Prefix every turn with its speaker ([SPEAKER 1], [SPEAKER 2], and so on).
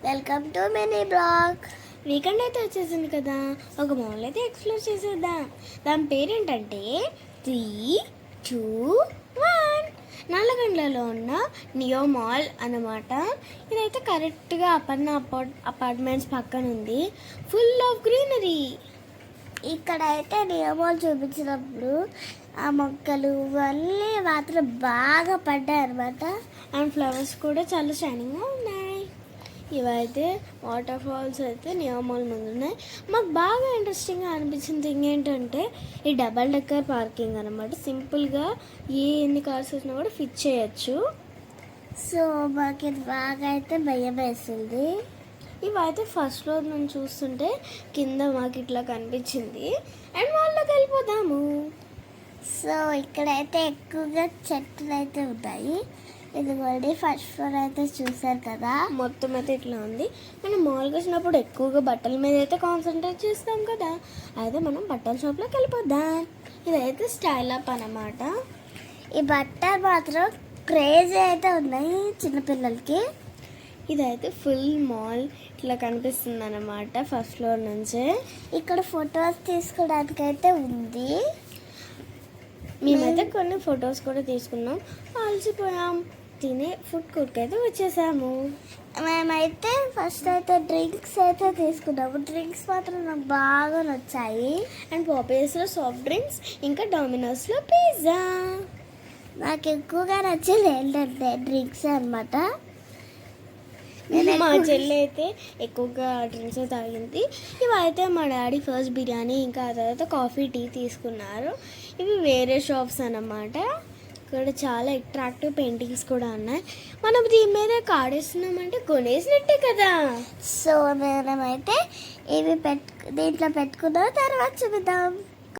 [SPEAKER 1] Welcome to mini blog.
[SPEAKER 2] Weekend అయితే వచ్చేసింది కదా, ఒక మాల్ అయితే ఎక్స్ప్లోర్ చేసేద్దాం. దాని పేరేంటంటే 3, 2, 1 నల్లగండ్లలో ఉన్న నియో మాల్ అన్నమాట. ఇదైతే కరెక్ట్గా అపర్ణ అపార్ట్మెంట్స్ పక్కన ఉంది. Full of greenery.
[SPEAKER 1] ఇక్కడ అయితే నియమాలు చూపించినప్పుడు ఆ మొక్కలు ఇవన్నీ మాత్రం బాగా పడ్డాయి అనమాట.
[SPEAKER 2] అండ్ ఫ్లవర్స్ కూడా చాలా షైనింగ్గా ఉన్నాయి. ఇవైతే వాటర్ ఫాల్స్ అయితే నియమాల ముందు ఉన్నాయి. మాకు బాగా ఇంట్రెస్టింగ్గా అనిపించిన థింగ్ ఏంటంటే ఈ డబల్ డెక్కర్ పార్కింగ్ అనమాట. సింపుల్గా ఎన్ని కార్స్ వచ్చినా కూడా ఫిట్ చేయొచ్చు.
[SPEAKER 1] సో మాకు ఇది బాగా అయితే భయం వేస్తుంది.
[SPEAKER 2] ఇవైతే ఫస్ట్ ఫ్లోర్ నుంచి చూస్తుంటే కింద మాకు ఇట్లా కనిపించింది. అండ్ వాళ్ళకి వెళ్ళిపోదాము.
[SPEAKER 1] సో ఇక్కడైతే ఎక్కువగా చెట్లు అయితే ఉన్నాయి. ఇదిగోండి ఫస్ట్ ఫ్లోర్ అయితే చూసారు కదా,
[SPEAKER 2] మొత్తం అయితే ఇట్లా ఉంది. మనం మాల్కి వచ్చినప్పుడు ఎక్కువగా బట్టల మీద అయితే కాన్సన్ట్రేట్ చేస్తాం కదా, అయితే మనం బట్టల షాప్లోకి వెళ్ళిపోద్దాం. ఇదైతే స్టైల్ అప్ అన్నమాట.
[SPEAKER 1] ఈ బట్టలు మాత్రం క్రేజీ అయితే ఉన్నాయి చిన్నపిల్లలకి.
[SPEAKER 2] ఇదైతే ఫుల్ మాల్ ఇట్లా కనిపిస్తుంది అన్నమాట ఫస్ట్ ఫ్లోర్ నుంచే.
[SPEAKER 1] ఇక్కడ ఫొటోస్ తీసుకోవడానికి అయితే ఉంది.
[SPEAKER 2] మేమైతే కొన్ని ఫొటోస్ కూడా తీసుకున్నాం. అలసిపోయాం, తినే ఫుడ్ కోర్ట్కి అయితే వచ్చేసాము.
[SPEAKER 1] మేమైతే ఫస్ట్ అయితే డ్రింక్స్ అయితే తీసుకున్నాము. డ్రింక్స్ మాత్రం నాకు బాగా నచ్చాయి.
[SPEAKER 2] అండ్ పాపేస్లో సాఫ్ట్ డ్రింక్స్, ఇంకా డామినోస్లో పిజ్జా.
[SPEAKER 1] నాకు ఎక్కువగా నచ్చింది ఏంటంటే డ్రింక్స్ అనమాట.
[SPEAKER 2] మా చెల్లి అయితే ఎక్కువగా డ్రింక్స్ తాగింది. ఇవైతే మా డాడీ ఫస్ట్ బిర్యానీ, ఇంకా ఆ తర్వాత కాఫీ, టీ తీసుకున్నారు. ఇవి వేరే షాప్స్ అన్నమాట. ఇక్కడ చాలా అట్రాక్టివ్ పెయింటింగ్స్ కూడా ఉన్నాయి. మనం దీని మీద కాడేస్తున్నామంటే కొనేసినట్టే కదా.
[SPEAKER 1] సో మేమైతే ఇవి దీంట్లో పెట్టుకున్నాం, తర్వాత చూపిద్దాం.